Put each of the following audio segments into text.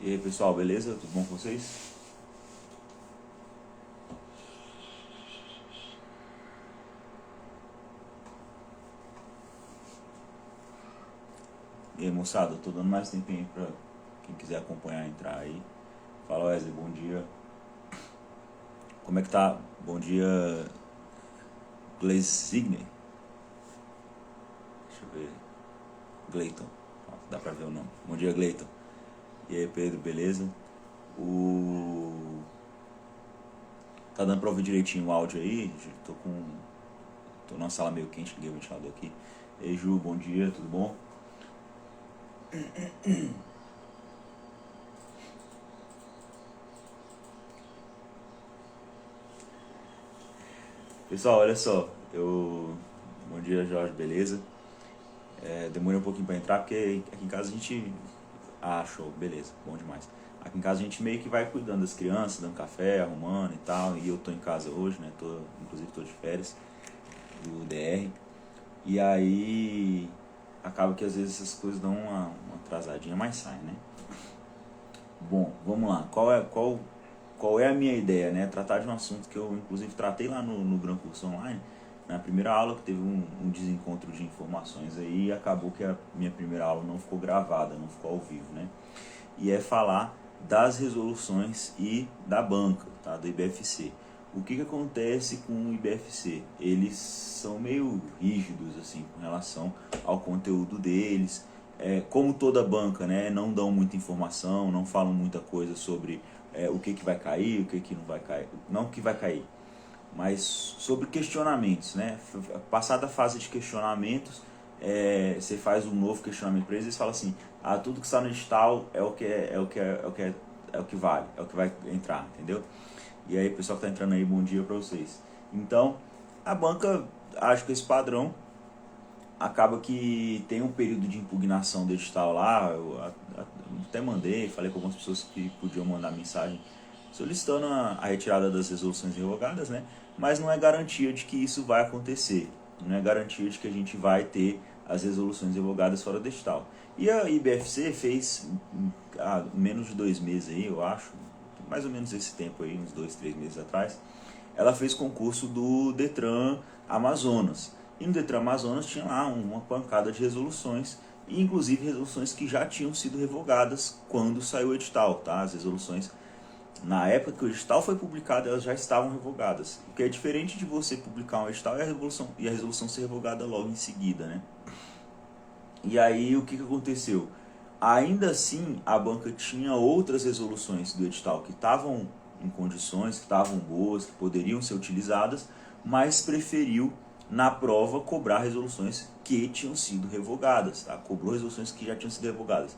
E aí pessoal, beleza? Tudo bom com vocês? E aí moçada, eu tô dando mais tempinho aí pra quem quiser acompanhar entrar aí. Fala Wesley, bom dia. Como é que tá? Bom dia, Gleisigne. Deixa eu ver. Gleiton. Dá pra ver o nome. Bom dia, Gleiton. E aí Pedro, beleza? Tá dando pra ouvir direitinho o áudio aí? Tô numa sala meio quente, liguei o ventilador aqui. E aí Ju, bom dia, tudo bom? Pessoal, olha só, bom dia Jorge, beleza? Demorei um pouquinho pra entrar porque aqui em casa a gente... Ah, show, beleza, bom demais. Aqui em casa a gente meio que vai cuidando das crianças, dando café, arrumando e tal, e eu tô em casa hoje, né, inclusive tô de férias do DR, e aí acaba que às vezes essas coisas dão uma atrasadinha, mas sai, né? Bom, vamos lá, qual é a minha ideia, né? Tratar de um assunto que eu inclusive tratei lá no Gran Curso Online, na primeira aula, que teve um desencontro de informações aí, e acabou que a minha primeira aula não ficou gravada, não ficou ao vivo, né? E é falar das resoluções e da banca, tá? Do IBFC. O que acontece com o IBFC? Eles são meio rígidos assim com relação ao conteúdo deles. Como toda banca, né, não dão muita informação, não falam muita coisa sobre o que vai cair, o que não vai cair, não que vai cair, mas sobre questionamentos, né? Passada a fase de questionamentos, você faz um novo questionamento para eles e fala assim: ah, tudo que está no edital é o que vale, é o que vai entrar, entendeu? E aí, pessoal que está entrando aí, bom dia para vocês. Então, a banca age com esse padrão, acaba que tem um período de impugnação do edital lá. Eu até mandei, falei com algumas pessoas que podiam mandar mensagem solicitando a retirada das resoluções revogadas, né? Mas não é garantia de que isso vai acontecer, não é garantia de que a gente vai ter as resoluções revogadas fora do edital. E a IBFC fez há menos de 2 meses aí, eu acho, mais ou menos esse tempo aí, uns 2, 3 meses atrás, ela fez concurso do Detran Amazonas. E no Detran Amazonas tinha lá uma pancada de resoluções, e inclusive resoluções que já tinham sido revogadas quando saiu o edital, tá? As resoluções, na época que o edital foi publicado, elas já estavam revogadas. O que é diferente de você publicar um edital e a resolução ser revogada logo em seguida, né? E aí o que aconteceu? Ainda assim, a banca tinha outras resoluções do edital que estavam em condições, que estavam boas, que poderiam ser utilizadas, mas preferiu na prova cobrar resoluções que tinham sido revogadas, tá? Cobrou resoluções que já tinham sido revogadas.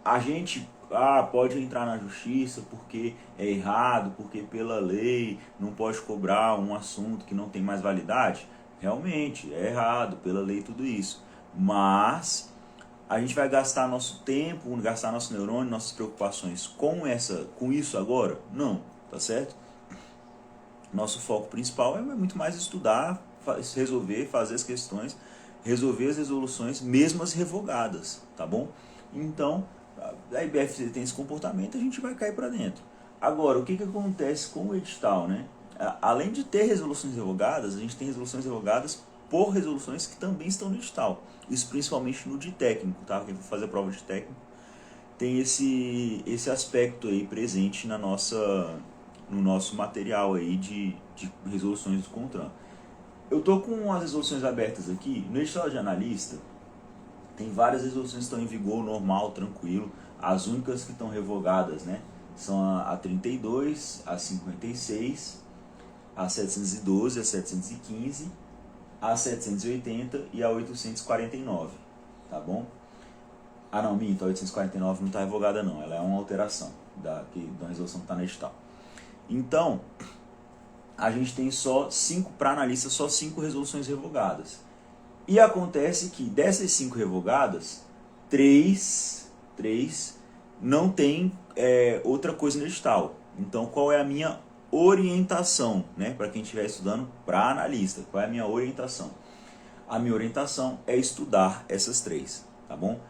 A gente pode entrar na justiça porque é errado, porque pela lei não pode cobrar um assunto que não tem mais validade. Realmente, é errado, pela lei tudo isso. Mas a gente vai gastar nosso tempo, gastar nosso neurônio, nossas preocupações com isso agora? Não, tá certo? Nosso foco principal é muito mais estudar, resolver, fazer as questões, resolver as resoluções, mesmo as revogadas, tá bom? Então, a IBFC tem esse comportamento, a gente vai cair para dentro. Agora, o que acontece com o edital, né? Além de ter resoluções revogadas, a gente tem resoluções revogadas por resoluções que também estão no edital. Isso principalmente no de técnico, tá? Quem for fazer a prova de técnico tem esse aspecto aí presente no nosso material aí de resoluções do CONTRAN. Eu tô com as resoluções abertas aqui. No edital de analista, tem várias resoluções que estão em vigor, normal, tranquilo. As únicas que estão revogadas, né, são a 32, a 56, a 712, a 715, a 780 e a 849, tá bom? Ah não, minto, a 849 não está revogada não, ela é uma alteração da resolução que está no edital. Então, a gente tem para analista, só 5 resoluções revogadas. E acontece que dessas 5 revogadas, 3 não tem outra coisa no edital. Então, qual é a minha orientação, né, para quem estiver estudando para analista? Qual é a minha orientação? A minha orientação é estudar essas 3, tá bom?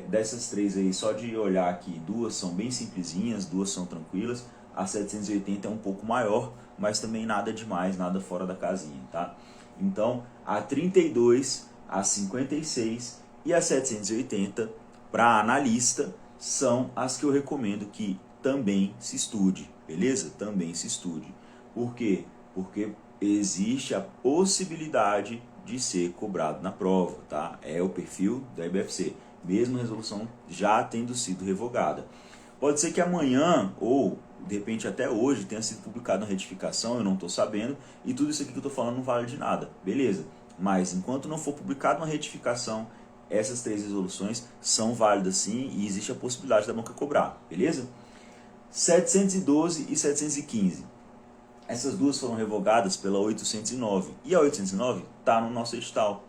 Dessas 3 aí, só de olhar aqui, 2 são bem simplesinhas, 2 são tranquilas. A 780 é um pouco maior, mas também nada demais, nada fora da casinha, tá? Então, a 32, a 56 e a 780, para analista, são as que eu recomendo que também se estude, beleza? Também se estude. Por quê? Porque existe a possibilidade de ser cobrado na prova, tá? É o perfil da IBFC, mesmo a resolução já tendo sido revogada. Pode ser que amanhã, ou de repente até hoje, tenha sido publicado uma retificação, eu não estou sabendo, e tudo isso aqui que eu estou falando não vale de nada, beleza? Mas enquanto não for publicada uma retificação, essas 3 resoluções são válidas sim, e existe a possibilidade da banca cobrar, beleza? 712 e 715. Essas 2 foram revogadas pela 809, e a 809 está no nosso edital.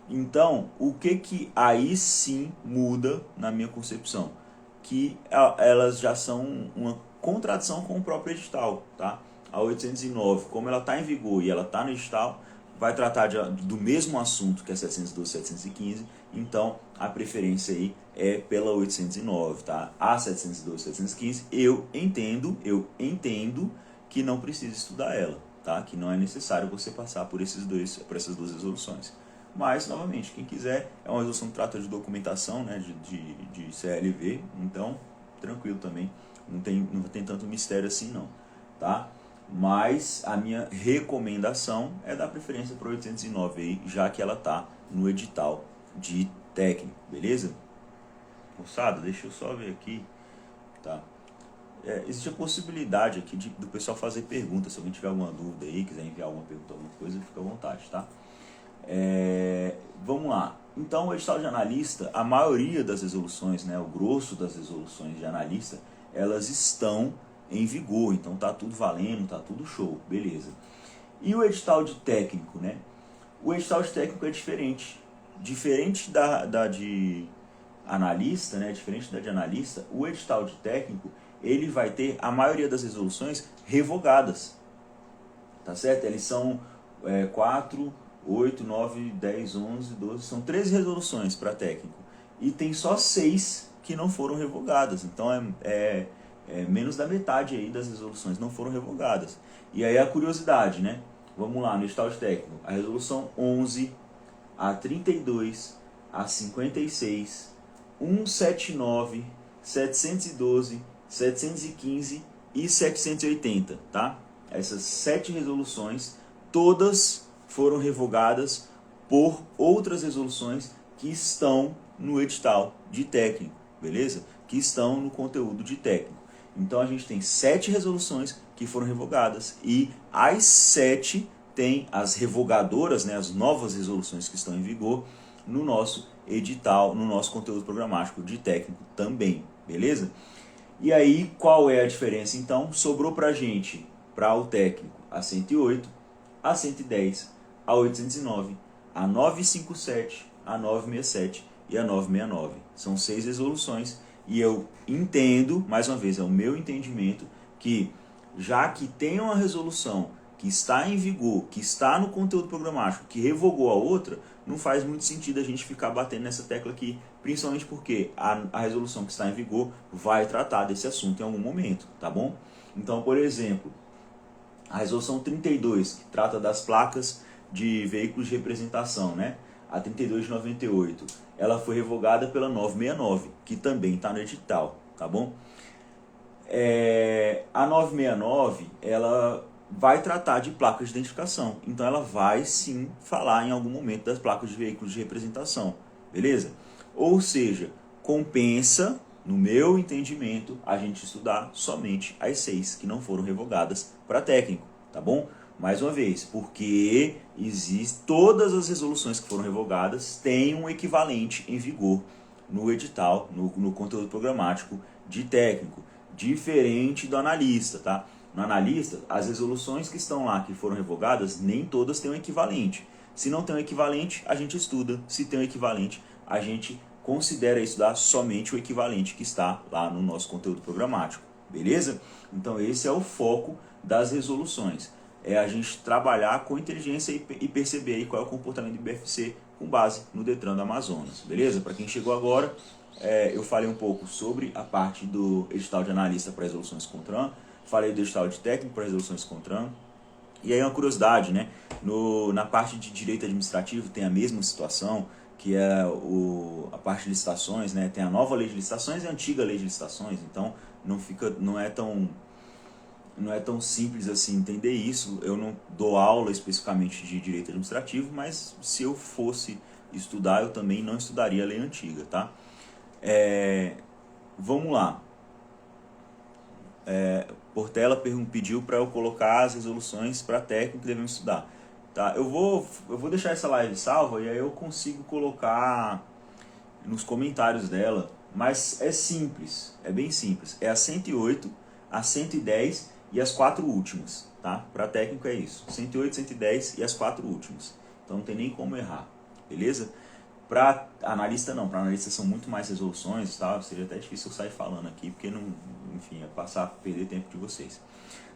Então, o que aí sim muda na minha concepção? Que elas já são uma contradição com o próprio edital, tá? A 809, como ela está em vigor e ela está no edital, vai tratar do mesmo assunto que a 712 e 715, então a preferência aí é pela 809, tá? A 712 e 715, eu entendo que não precisa estudar ela, tá? Que não é necessário você passar por essas 2 resoluções. Mas, novamente, quem quiser, é uma resolução que trata de documentação, né, de CLV, então, tranquilo também, não tem tanto mistério assim não, tá? Mas a minha recomendação é dar preferência para 809 aí, já que ela tá no edital de técnico, beleza? Moçada, deixa eu só ver aqui, tá? Existe a possibilidade aqui do pessoal fazer perguntas, se alguém tiver alguma dúvida aí, quiser enviar alguma pergunta, alguma coisa, fica à vontade, tá? Vamos lá. Então, o edital de analista, a maioria das resoluções, né, o grosso das resoluções de analista, elas estão em vigor. Então, tá tudo valendo, tá tudo show, beleza. E o edital de técnico, né? O edital de técnico é diferente. Diferente da de analista, né? Diferente da de analista, o edital de técnico, ele vai ter a maioria das resoluções revogadas. Tá certo? Eles são 4... 8, 9, 10, 11, 12, são 13 resoluções para técnico. E tem só 6 que não foram revogadas. Então é menos da metade aí das resoluções não foram revogadas. E aí a curiosidade, né? Vamos lá, no edital de técnico. A resolução 11, a 32, a 56, 179, 712, 715 e 780, tá? Essas 7 resoluções, todas foram revogadas por outras resoluções que estão no edital de técnico, beleza? Que estão no conteúdo de técnico. Então a gente tem 7 resoluções que foram revogadas e as 7 têm as revogadoras, né, as novas resoluções que estão em vigor no nosso edital, no nosso conteúdo programático de técnico também, beleza? E aí qual é a diferença então? Sobrou pra gente, para o técnico, a 108, a 110, a 809, a 957, a 967 e a 969. São 6 resoluções e eu entendo, mais uma vez, é o meu entendimento, que já que tem uma resolução que está em vigor, que está no conteúdo programático, que revogou a outra, não faz muito sentido a gente ficar batendo nessa tecla aqui, principalmente porque a resolução que está em vigor vai tratar desse assunto em algum momento, tá bom? Então, por exemplo, a resolução 32, que trata das placas de veículos de representação, né? A 32 de 98, ela foi revogada pela 969, que também está no edital, tá bom? A 969, ela vai tratar de placas de identificação, então ela vai sim falar em algum momento das placas de veículos de representação, beleza? Ou seja, compensa, no meu entendimento, a gente estudar somente as 6 que não foram revogadas para técnico, tá bom? Mais uma vez, porque todas as resoluções que foram revogadas têm um equivalente em vigor no edital, no conteúdo programático de técnico, diferente do analista, tá? No analista, as resoluções que estão lá, que foram revogadas, nem todas têm um equivalente. Se não tem um equivalente, a gente estuda. Se tem um equivalente, a gente considera estudar somente o equivalente que está lá no nosso conteúdo programático, beleza? Então esse é o foco das resoluções. é a gente trabalhar com inteligência e perceber aí qual é o comportamento do BFC com base no Detran do Amazonas, beleza? Para quem chegou agora, eu falei um pouco sobre a parte do edital de analista para resoluções CONTRAN, falei do edital de técnico para resoluções CONTRAN, e aí uma curiosidade, né? Na parte de direito administrativo tem a mesma situação, que é a parte de licitações, né? Tem a nova lei de licitações e a antiga lei de licitações, então não é tão simples assim entender isso. Eu não dou aula especificamente de direito administrativo, mas se eu fosse estudar, eu também não estudaria a lei antiga, tá? Vamos lá. Portela pediu para eu colocar as resoluções para técnico que devemos estudar. Tá? Eu vou deixar essa live salva e aí eu consigo colocar nos comentários dela, mas é simples, é bem simples. É a 108, a 110 e as 4 últimas, tá? Para técnico é isso, 108, 110 e as 4 últimas. Então não tem nem como errar, beleza? Para analista não, para analista são muito mais resoluções, tá? Seria até difícil eu sair falando aqui, porque não, enfim, perder tempo de vocês.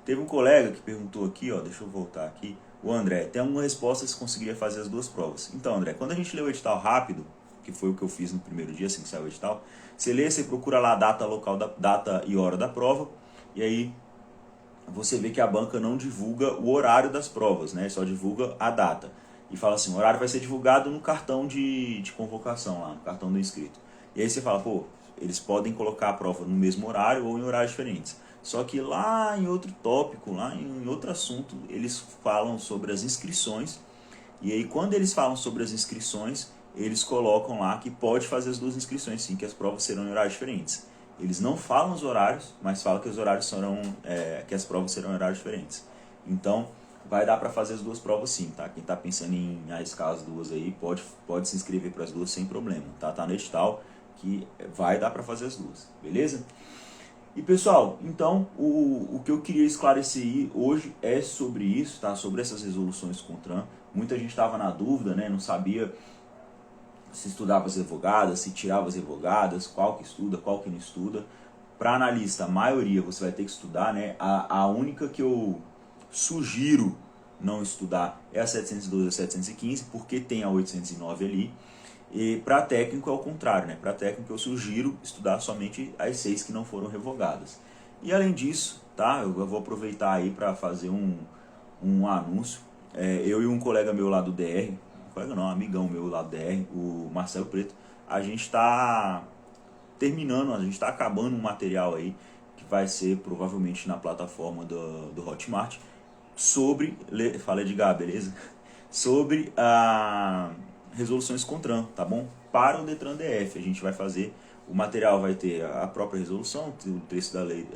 Teve um colega que perguntou aqui, ó, deixa eu voltar aqui, o André, tem alguma resposta se conseguiria fazer as 2 provas? Então, André, quando a gente lê o edital rápido, que foi o que eu fiz no primeiro dia, assim que saiu o edital, você lê, você procura lá a data local, data e hora da prova, e aí você vê que a banca não divulga o horário das provas, né? Só divulga a data. E fala assim, o horário vai ser divulgado no cartão de convocação lá, no cartão do inscrito. E aí você fala, pô, eles podem colocar a prova no mesmo horário ou em horários diferentes. Só que lá em outro tópico, lá em outro assunto, eles falam sobre as inscrições. E aí quando eles falam sobre as inscrições, eles colocam lá que pode fazer as 2 inscrições, sim, que as provas serão em horários diferentes. Eles não falam os horários, mas falam que os horários serão, que as provas serão em horários diferentes. Então, vai dar para fazer as 2 provas sim, tá? Quem está pensando em arriscar as 2 aí, pode se inscrever para as 2 sem problema, tá? Tá no edital que vai dar para fazer as 2, beleza? E pessoal, então o que eu queria esclarecer hoje é sobre isso, tá? Sobre essas resoluções CONTRAN. Muita gente estava na dúvida, né? Não sabia se estudava as revogadas, se tirava as revogadas, qual que estuda, qual que não estuda. Para analista, a maioria você vai ter que estudar, né? A única que eu sugiro não estudar é a 712 e a 715, porque tem a 809 ali. E para técnico é o contrário, né? Para técnico eu sugiro estudar somente as 6 que não foram revogadas. E além disso, tá? Eu vou aproveitar aí para fazer um anúncio. Eu e um colega meu lá do DR, colega não, um amigão meu lá do DR, o Marcelo Preto, a gente está terminando, a gente está acabando um material aí que vai ser provavelmente na plataforma do Hotmart sobre, fala Edgar, beleza? Sobre resoluções CONTRAN, tá bom? Para o Detran DF, a gente vai fazer, o material vai ter a própria resolução, o texto da lei,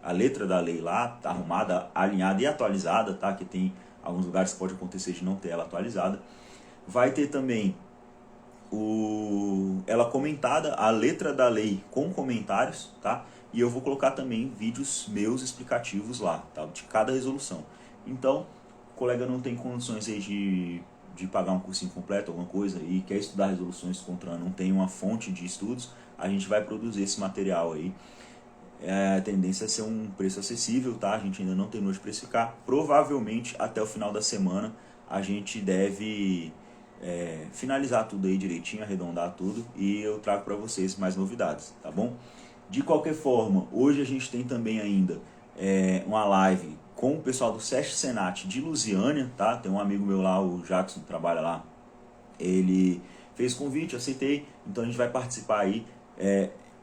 a letra da lei lá, tá arrumada, alinhada e atualizada, tá? Que tem alguns lugares que pode acontecer de não ter ela atualizada. Vai ter também ela comentada, a letra da lei com comentários, tá? E eu vou colocar também vídeos meus explicativos lá, tá? De cada resolução. Então, o colega não tem condições aí de pagar um cursinho completo, alguma coisa, e quer estudar resoluções CONTRAN, não tem uma fonte de estudos, a gente vai produzir esse material aí. A tendência é ser um preço acessível, tá? A gente ainda não terminou de precificar. Provavelmente até o final da semana a gente deve finalizar tudo aí direitinho, arredondar tudo, e eu trago para vocês mais novidades, tá bom? De qualquer forma, hoje a gente tem também ainda uma live com o pessoal do SESC Senat de Lusiânia, tá? Tem um amigo meu lá, o Jackson, que trabalha lá, ele fez convite, aceitei, então a gente vai participar aí.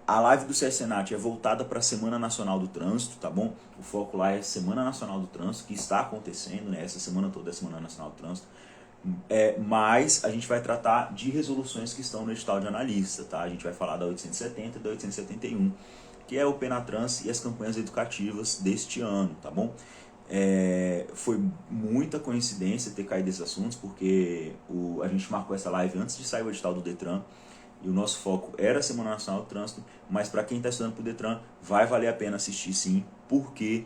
A live do SESC Senat é voltada para a Semana Nacional do Trânsito, tá bom? O foco lá é Semana Nacional do Trânsito, que está acontecendo, né? Essa semana toda é Semana Nacional do Trânsito. Mas a gente vai tratar de resoluções que estão no edital de analista, tá? A gente vai falar da 870 e da 871, que é o Penatrans e as campanhas educativas deste ano, tá bom? Foi muita coincidência ter caído esses assuntos, porque a gente marcou essa live antes de sair o edital do Detran, e o nosso foco era a Semana Nacional do Trânsito, mas para quem está estudando para o Detran, vai valer a pena assistir sim, porque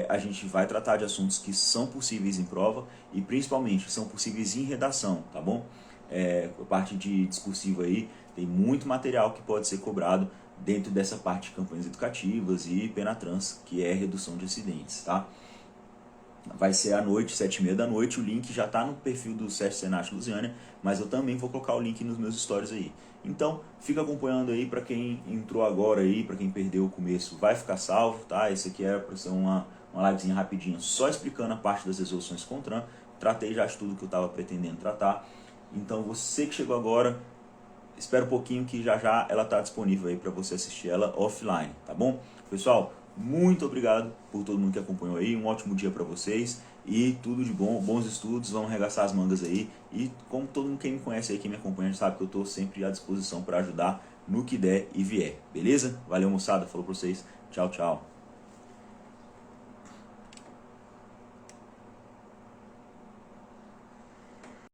a gente vai tratar de assuntos que são possíveis em prova e principalmente são possíveis em redação, tá bom? A parte de discursivo aí, tem muito material que pode ser cobrado dentro dessa parte de campanhas educativas e Penatrans, que é redução de acidentes, tá? vai ser à noite, 7h30 da noite. O link já está no perfil do Sérgio Senati Lusiânia, mas eu também vou colocar o link nos meus stories aí. Então, fica acompanhando aí. Para quem entrou agora aí, para quem perdeu o começo, vai ficar salvo, tá? Esse aqui era para ser uma livezinha rapidinha, só explicando a parte das resoluções CONTRAN. Tratei já de tudo que eu estava pretendendo tratar. Então, você que chegou agora, espera um pouquinho que já já ela está disponível aí para você assistir ela offline, tá bom? Pessoal, muito obrigado por todo mundo que acompanhou aí, um ótimo dia para vocês e tudo de bom, bons estudos, vamos arregaçar as mangas aí. E como todo mundo, quem me conhece aí, quem me acompanha, sabe que eu estou sempre à disposição para ajudar no que der e vier, beleza? Valeu, moçada, falou para vocês, tchau, tchau.